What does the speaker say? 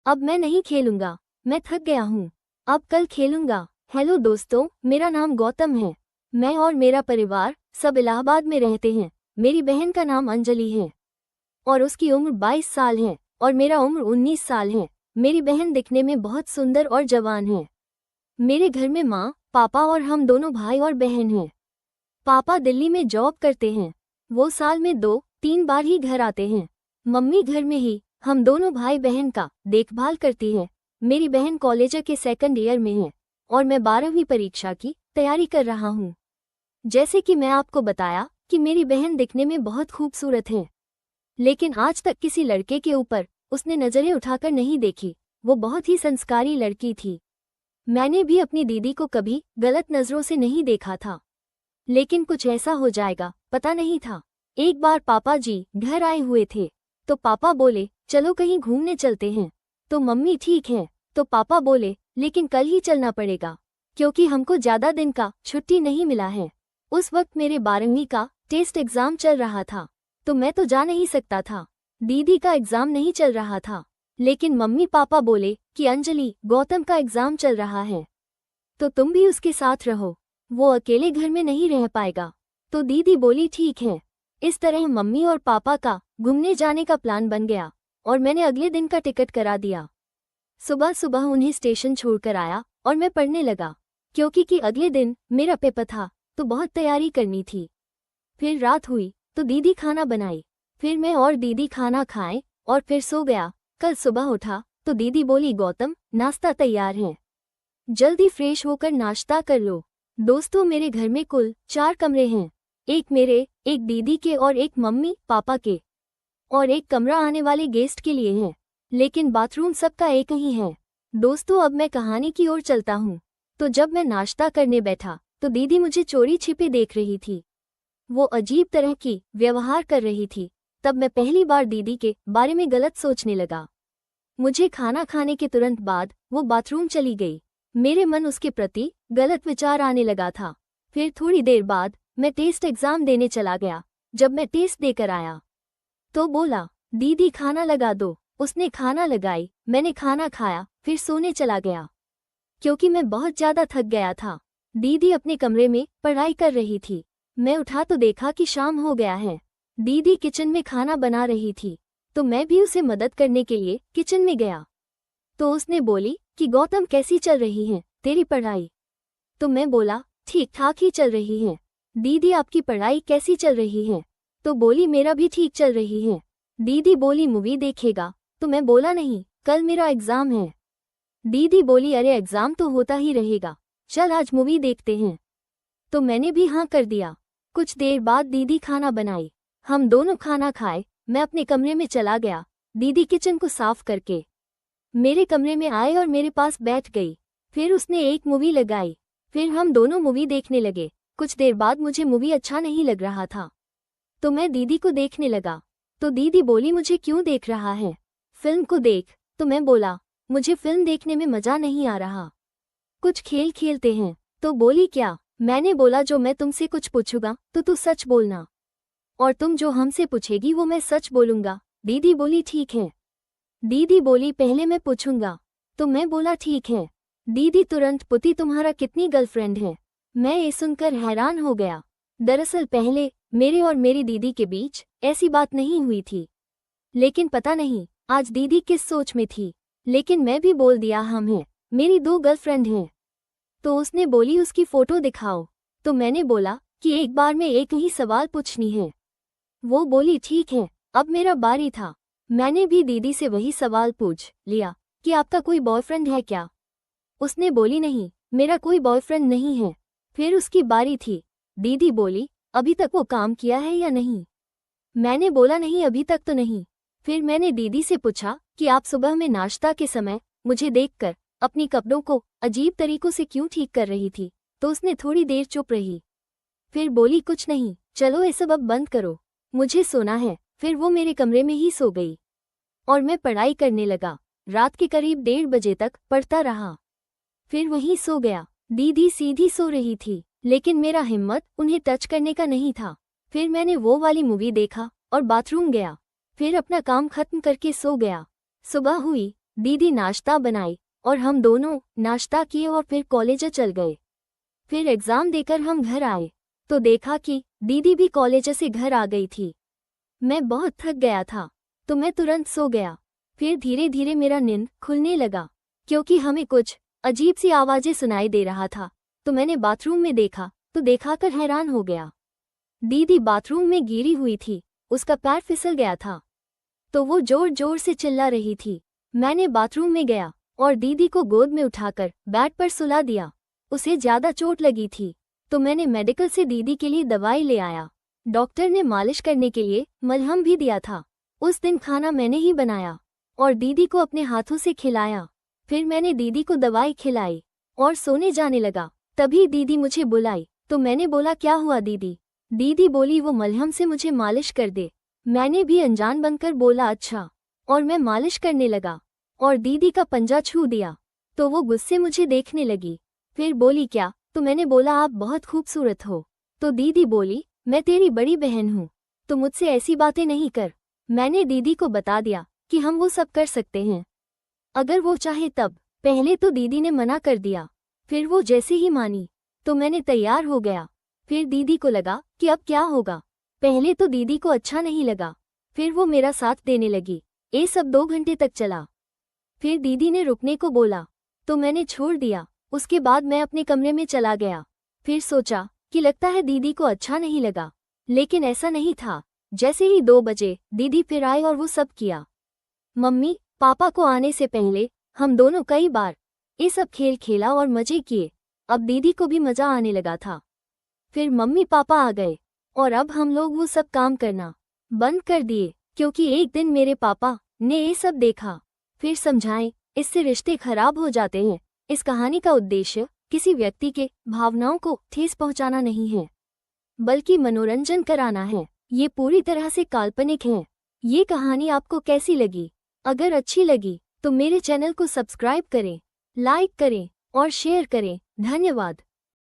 अब मैं नहीं खेलूंगा, मैं थक गया हूँ, अब कल खेलूंगा। हेलो दोस्तों, मेरा नाम गौतम है। मैं और मेरा परिवार सब इलाहाबाद में रहते हैं। मेरी बहन का नाम अंजलि है और उसकी उम्र 22 साल है और मेरा उम्र 19 साल है। मेरी बहन दिखने में बहुत सुंदर और जवान है। मेरे घर में माँ, पापा और हम दोनों भाई और बहन हैं। पापा दिल्ली में जॉब करते हैं। वो साल में 2-3 बार ही घर आते हैं। मम्मी घर में ही हम दोनों भाई बहन का देखभाल करती है। मेरी बहन कॉलेज के सेकंड ईयर में है और मैं 12वीं परीक्षा की तैयारी कर रहा हूँ। जैसे कि मैं आपको बताया कि मेरी बहन दिखने में बहुत खूबसूरत है, लेकिन आज तक किसी लड़के के ऊपर उसने नजरें उठाकर नहीं देखी। वो बहुत ही संस्कारी लड़की थी। मैंने भी अपनी दीदी को कभी गलत नजरों से नहीं देखा था, लेकिन कुछ ऐसा हो जाएगा पता नहीं था। एक बार पापा जी घर आए हुए थे तो पापा बोले चलो कहीं घूमने चलते हैं। तो मम्मी ठीक है, तो पापा बोले लेकिन कल ही चलना पड़ेगा क्योंकि हमको ज्यादा दिन का छुट्टी नहीं मिला है। उस वक्त मेरे 12वीं का टेस्ट एग्जाम चल रहा था तो मैं तो जा नहीं सकता था। दीदी का एग्जाम नहीं चल रहा था, लेकिन मम्मी पापा बोले कि अंजलि, गौतम का एग्जाम चल रहा है तो तुम भी उसके साथ रहो, वो अकेले घर में नहीं रह पाएगा। तो दीदी बोली ठीक है। इस तरह मम्मी और पापा का घूमने जाने का प्लान बन गया और मैंने अगले दिन का टिकट करा दिया। सुबह सुबह उन्हें स्टेशन छोड़कर आया और मैं पढ़ने लगा क्योंकि अगले दिन मेरा पेपर था तो बहुत तैयारी करनी थी। फिर रात हुई तो दीदी खाना बनाई, फिर मैं और दीदी खाना खाएं और फिर सो गया। कल सुबह उठा तो दीदी बोली गौतम, नाश्ता तैयार है, जल्दी फ्रेश होकर नाश्ता कर लो। दोस्तों, मेरे घर में कुल 4 कमरे हैं, एक मेरे, एक दीदी के और एक मम्मी पापा के, और एक कमरा आने वाले गेस्ट के लिए है, लेकिन बाथरूम सबका एक ही है। दोस्तों, अब मैं कहानी की ओर चलता हूँ। तो जब मैं नाश्ता करने बैठा तो दीदी मुझे चोरी छिपे देख रही थी। वो अजीब तरह की व्यवहार कर रही थी। तब मैं पहली बार दीदी के बारे में गलत सोचने लगा। मुझे खाना खाने के तुरंत बाद वो बाथरूम चली गई। मेरे मन उसके प्रति गलत विचार आने लगा था। फिर थोड़ी देर बाद मैं टेस्ट एग्जाम देने चला गया। जब मैं टेस्ट देकर आया तो बोला दीदी खाना लगा दो। उसने खाना लगाई, मैंने खाना खाया, फिर सोने चला गया क्योंकि मैं बहुत ज्यादा थक गया था। दीदी अपने कमरे में पढ़ाई कर रही थी। मैं उठा तो देखा कि शाम हो गया है। दीदी किचन में खाना बना रही थी तो मैं भी उसे मदद करने के लिए किचन में गया। तो उसने बोली कि गौतम, कैसी चल रही है तेरी पढ़ाई? तो मैं बोला ठीक ठाक ही चल रही है। दीदी, आपकी पढ़ाई कैसी चल रही है? तो बोली मेरा भी ठीक चल रही है। दीदी बोली मूवी देखेगा? तो मैं बोला नहीं, कल मेरा एग्जाम है। दीदी बोली अरे एग्जाम तो होता ही रहेगा, चल आज मूवी देखते हैं। तो मैंने भी हाँ कर दिया। कुछ देर बाद दीदी खाना बनाई, हम दोनों खाना खाए। मैं अपने कमरे में चला गया। दीदी किचन को साफ करके मेरे कमरे में आए और मेरे पास बैठ गई। फिर उसने एक मूवी लगाई, फिर हम दोनों मूवी देखने लगे। कुछ देर बाद मुझे मूवी अच्छा नहीं लग रहा था तो मैं दीदी को देखने लगा। तो दीदी बोली मुझे क्यों देख रहा है, फिल्म को देख। तो मैं बोला मुझे फिल्म देखने में मजा नहीं आ रहा, कुछ खेल खेलते हैं। तो बोली क्या? मैंने बोला जो मैं तुमसे कुछ पूछूंगा तो तू सच बोलना, और तुम जो हमसे पूछेगी वो मैं सच बोलूंगा। दीदी बोली ठीक है। दीदी बोली पहले मैं पूछूंगा। तो मैं बोला ठीक है। दीदी तुरंत पुती तुम्हारा कितनी गर्लफ्रेंड है? मैं ये सुनकर हैरान हो गया। दरअसल पहले मेरे और मेरी दीदी के बीच ऐसी बात नहीं हुई थी, लेकिन पता नहीं आज दीदी किस सोच में थी, लेकिन मैं भी बोल दिया हम हैं, मेरी 2 गर्लफ्रेंड हैं। तो उसने बोली उसकी फोटो दिखाओ। तो मैंने बोला कि एक बार में एक ही सवाल पूछनी है। वो बोली ठीक है। अब मेरा बारी था। मैंने भी दीदी से वही सवाल पूछ लिया कि आपका कोई बॉयफ्रेंड है क्या? उसने बोली नहीं, मेरा कोई बॉयफ्रेंड नहीं है। फिर उसकी बारी थी। दीदी बोली अभी तक वो काम किया है या नहीं? मैंने बोला नहीं, अभी तक तो नहीं। फिर मैंने दीदी से पूछा कि आप सुबह में नाश्ता के समय मुझे देखकर अपनी कपड़ों को अजीब तरीकों से क्यों ठीक कर रही थी? तो उसने थोड़ी देर चुप रही, फिर बोली कुछ नहीं, चलो ये सब अब बंद करो, मुझे सोना है। फिर वो मेरे कमरे में ही सो गई और मैं पढ़ाई करने लगा। रात के करीब 1:30 बजे तक पढ़ता रहा, फिर वहीं सो गया। दीदी सीधी सो रही थी, लेकिन मेरा हिम्मत उन्हें टच करने का नहीं था। फिर मैंने वो वाली मूवी देखा और बाथरूम गया, फिर अपना काम खत्म करके सो गया। सुबह हुई, दीदी नाश्ता बनाई और हम दोनों नाश्ता किए और फिर कॉलेज चल गए। फिर एग्जाम देकर हम घर आए तो देखा कि दीदी भी कॉलेज से घर आ गई थी। मैं बहुत थक गया था तो मैं तुरंत सो गया। फिर धीरे धीरे मेरा नींद खुलने लगा क्योंकि हमें कुछ अजीब सी आवाजें सुनाई दे रहा था। तो मैंने बाथरूम में देखा तो देखाकर हैरान हो गया। दीदी बाथरूम में गिरी हुई थी, उसका पैर फिसल गया था तो वो जोर जोर से चिल्ला रही थी। मैंने बाथरूम में गया और दीदी को गोद में उठाकर बेड पर सुला दिया। उसे ज्यादा चोट लगी थी तो मैंने मेडिकल से दीदी के लिए दवाई ले आया। डॉक्टर ने मालिश करने के लिए मलहम भी दिया था। उस दिन खाना मैंने ही बनाया और दीदी को अपने हाथों से खिलाया। फिर मैंने दीदी को दवाई खिलाई और सोने जाने लगा। तभी दीदी मुझे बुलाई तो मैंने बोला क्या हुआ दीदी? दीदी बोली वो मलहम से मुझे मालिश कर दे। मैंने भी अनजान बनकर बोला अच्छा, और मैं मालिश करने लगा और दीदी का पंजा छू दिया तो वो गुस्से मुझे देखने लगी। फिर बोली क्या? तो मैंने बोला आप बहुत खूबसूरत हो। तो दीदी बोली मैं तेरी बड़ी बहन हूँ तो मुझसे ऐसी बातें नहीं कर। मैंने दीदी को बता दिया कि हम वो सब कर सकते हैं अगर वो चाहे तब। पहले तो दीदी ने मना कर दिया, फिर वो जैसे ही मानी तो मैंने तैयार हो गया। फिर दीदी को लगा कि अब क्या होगा। पहले तो दीदी को अच्छा नहीं लगा, फिर वो मेरा साथ देने लगी। ये सब 2 घंटे तक चला। फिर दीदी ने रुकने को बोला तो मैंने छोड़ दिया। उसके बाद मैं अपने कमरे में चला गया। फिर सोचा कि लगता है दीदी को अच्छा नहीं लगा, लेकिन ऐसा नहीं था। जैसे ही 2 बजे दीदी फिर आई और वो सब किया। मम्मी पापा को आने से पहले हम दोनों कई बार ये सब खेल खेला और मजे किए। अब दीदी को भी मजा आने लगा था। फिर मम्मी पापा आ गए और अब हम लोग वो सब काम करना बंद कर दिए क्योंकि एक दिन मेरे पापा ने ये सब देखा। फिर समझाएं, इससे रिश्ते खराब हो जाते हैं। इस कहानी का उद्देश्य किसी व्यक्ति के भावनाओं को ठेस पहुंचाना नहीं है, बल्कि मनोरंजन कराना है। ये पूरी तरह से काल्पनिक है। ये कहानी आपको कैसी लगी? अगर अच्छी लगी तो मेरे चैनल को सब्सक्राइब करें, लाइक करें और शेयर करें। धन्यवाद।